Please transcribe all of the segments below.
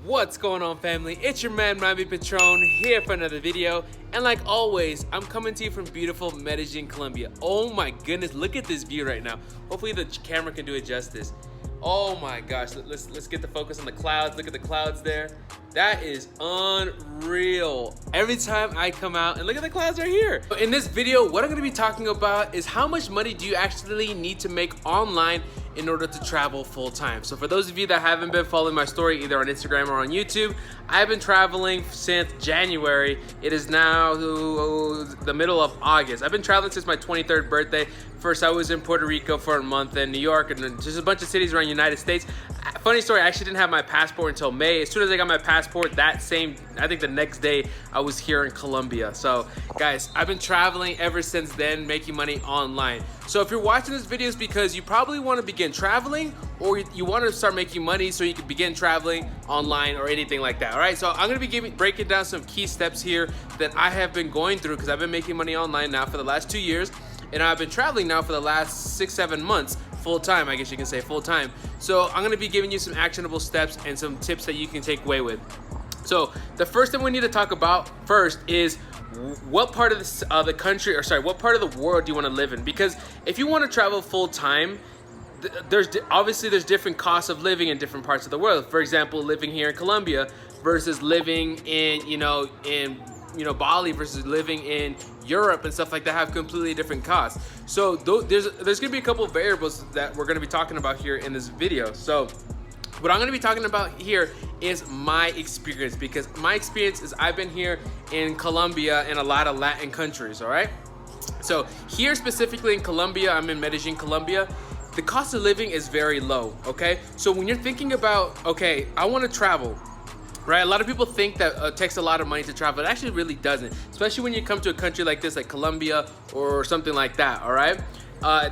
What's going on, family? It's your man Miami Patron here for another video, and like always, I'm coming to you from beautiful Medellin, Colombia. Oh my goodness, look at this view right now. Hopefully the camera can do it justice. Oh my gosh, let's get the focus on the clouds. Look at the clouds there. That is unreal. Every time I come out and look at the clouds right here. In this video, what I'm gonna be talking about is how much money do you actually need to make online in order to travel full time. So for those of you that haven't been following my story either on Instagram or on YouTube, I've been traveling since January. It is now the middle of August. I've been traveling since my 23rd birthday. First I was in Puerto Rico for a month, and New York, and then just a bunch of cities around the United States. Funny story, I actually didn't have my passport until May. As soon as I got my passport, that same, I think the next day, I was here in Colombia. So guys, I've been traveling ever since then, making money online. So if you're watching this video, it's because you probably want to begin traveling, or you want to start making money so you can begin traveling online or anything like that. All right, so I'm going to be breaking down some key steps here that I have been going through, because I've been making money online now for the last 2 years, and I've been traveling now for the last 6-7 months full time, I guess you can say full time. So I'm going to be giving you some actionable steps and some tips that you can take away with. So the first thing we need to talk about first is what part of the country, or sorry, what part of the world do you want to live in? Because if you want to travel full time, there's different costs of living in different parts of the world. For example, living here in Colombia versus living in Bali versus living in Europe and stuff like that have completely different costs. So there's gonna be a couple of variables that we're gonna be talking about here in this video. So what I'm gonna be talking about here is my experience, because my experience is I've been here in Colombia and a lot of Latin countries, all right? So here specifically in Colombia, I'm in Medellin, Colombia, the cost of living is very low, okay? So when you're thinking about, okay, I wanna travel, right? A lot of people think that it takes a lot of money to travel. It actually really doesn't, especially when you come to a country like this, like Colombia or something like that, all right?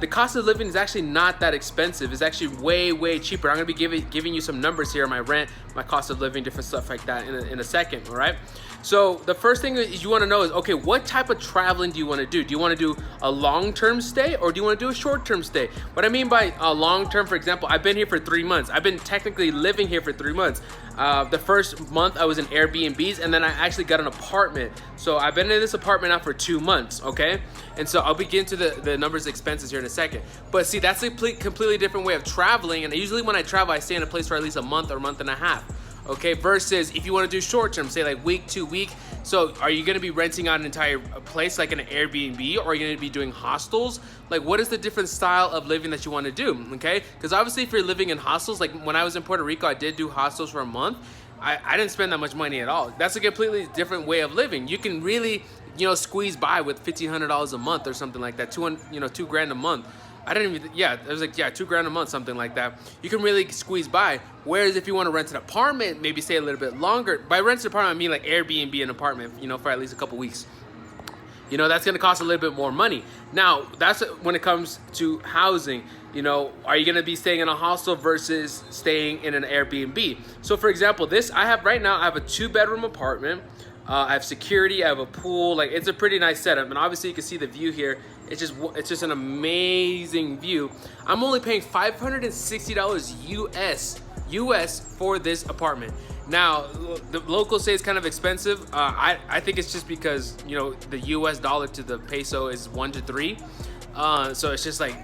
The cost of living is actually not that expensive. It's actually way cheaper. I'm gonna be giving you some numbers here, my rent, my cost of living, different stuff like that in a second, all right? So the first thing you wanna know is, okay, what type of traveling do you wanna do? Do you wanna do a long-term stay, or do you wanna do a short-term stay? What I mean by long-term, for example, I've been here for 3 months. I've been technically living here for 3 months. The first month I was in Airbnbs, and then I actually got an apartment. So I've been in this apartment now for 2 months, okay? And so I'll begin to the numbers of expenses here in a second. But see, that's a completely different way of traveling. And usually when I travel, I stay in a place for at least a month or a month and a half. Okay, versus if you want to do short term, say like week to week. So are you going to be renting out an entire place like an Airbnb, or are you going to be doing hostels? Like, what is the different style of living that you want to do? Okay, because obviously if you're living in hostels, like when I was in Puerto Rico, I did do hostels for a month. I didn't spend that much money at all. That's a completely different way of living. You can really, squeeze by with $1,500 a month or something like that. $2 grand a month. I didn't even, it was like, $2 grand a month, something like that. You can really squeeze by. Whereas if you want to rent an apartment, maybe stay a little bit longer. By rent an apartment, I mean like Airbnb an apartment, for at least a couple weeks. That's going to cost a little bit more money. Now, that's when it comes to housing. Are you going to be staying in a hostel versus staying in an Airbnb? So for example, I have a 2-bedroom apartment. I have security, I have a pool, like it's a pretty nice setup, and obviously you can see the view here. It's just an amazing view. I'm only paying $560 US for this apartment. Now, the locals say it's kind of expensive. I think it's just because, the US dollar to the peso is 1 to 3. So it's just like,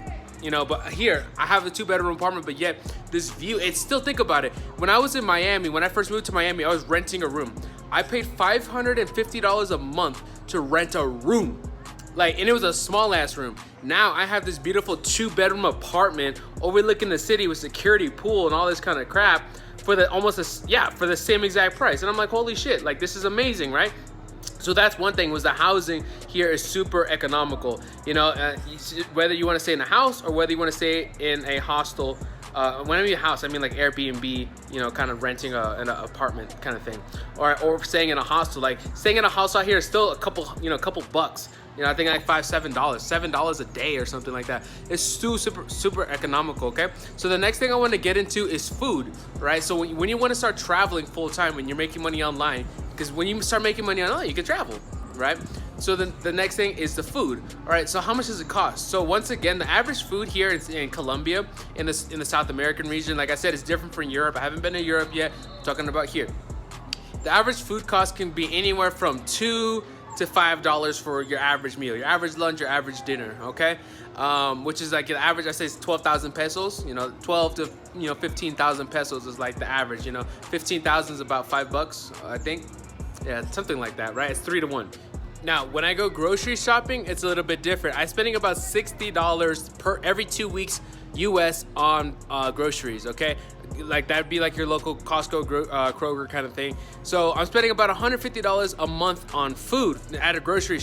but here I have a 2-bedroom apartment, but yet this view, it's still, think about it. When I was in Miami, when I first moved to Miami, I was renting a room. I paid $550 a month to rent a room. And it was a small ass room. Now I have this beautiful 2-bedroom apartment overlooking the city with security, pool, and all this kind of crap for the same exact price. And I'm like, holy shit, like this is amazing, right? So that's one thing, was the housing here is super economical. Whether you want to stay in a house or whether you want to stay in a hostel. When I mean a house, I mean like Airbnb, kind of renting an apartment kind of thing, or staying in a hostel. Like staying in a house out here is still a couple bucks. I think like $7 a day or something like that. It's still super economical. Okay, so the next thing I want to get into is food, right? So when you want to start traveling full time, when you're making money online, because when you start making money online, you can travel, right? So the next thing is the food. All right, so how much does it cost? So once again, the average food here in Colombia, in the South American region, like I said, is different from Europe. I haven't been to Europe yet. talking about here. The average food cost can be anywhere from $2 to $5 for your average meal, your average lunch, your average dinner, okay? Which is like the average, I say, is 12,000 pesos. 12 to 15,000 pesos is like the average. 15,000 is about $5, I think. Yeah, something like that, right? It's 3 to 1. Now, when I go grocery shopping, it's a little bit different. I'm spending about $60 per every 2 weeks US on groceries, okay? Like that'd be like your local Costco, Kroger kind of thing. So I'm spending about $150 a month on food at a grocery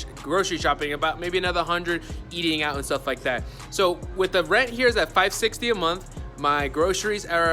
shopping, about maybe another 100 eating out and stuff like that. So with the rent here is at $560 a month. My groceries are